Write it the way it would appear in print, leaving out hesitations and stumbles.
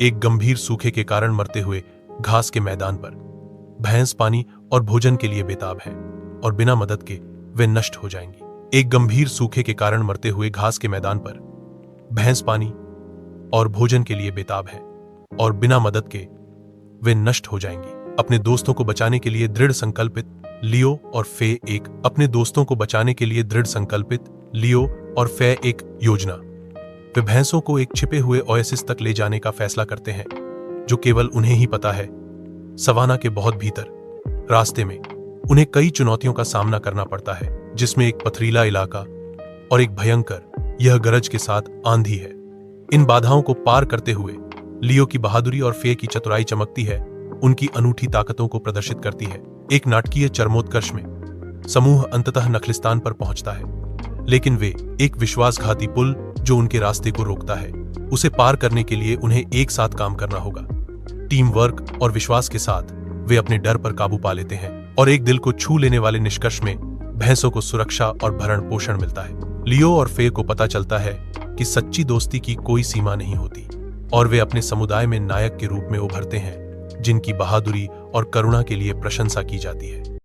एक गंभीर सूखे के कारण मरते हुए घास के मैदान पर भैंस पानी और भोजन के लिए बेताब है और बिना मदद के वे नष्ट हो जाएंगी। एक गंभीर सूखे के कारण मरते हुए घास के मैदान पर भैंस पानी और भोजन के लिए बेताब है और बिना मदद के वे नष्ट हो जाएंगी। अपने दोस्तों को बचाने के लिए दृढ़ संकल्पित लियो और फे अपने दोस्तों को बचाने के लिए दृढ़ संकल्पित लियो और फे एक योजना। वे भैंसों को एक छिपे हुए ओएसिस तक ले जाने का फैसला करते हैं जो केवल उन्हें ही पता है। सवाना के बहुत भीतर रास्ते में उन्हें कई चुनौतियों का सामना करना पड़ता है, जिसमें एक पथरीला इलाका और एक भयंकर यह गरज के साथ आंधी है। इन बाधाओं को पार करते हुए लियो की बहादुरी और फे की चतुराई चमकती है, उनकी अनूठी ताकतों को प्रदर्शित करती है। एक नाटकीय चरमोत्कर्ष में समूह अंततः नखलिस्तान पर पहुंचता है, लेकिन वे एक विश्वासघाती पुल जो उनके रास्ते को रोकता है, उसे पार करने के लिए उन्हें एक साथ काम करना होगा। टीम वर्क और विश्वास के साथ वे अपने डर पर काबू पा लेते हैं और एक दिल को छू लेने वाले निष्कर्ष में भैंसों को सुरक्षा और भरण पोषण मिलता है। लियो और फे को पता चलता है कि सच्ची दोस्ती की कोई सीमा नहीं होती और वे अपने समुदाय में नायक के रूप में उभरते हैं, जिनकी बहादुरी और करुणा के लिए प्रशंसा की जाती है।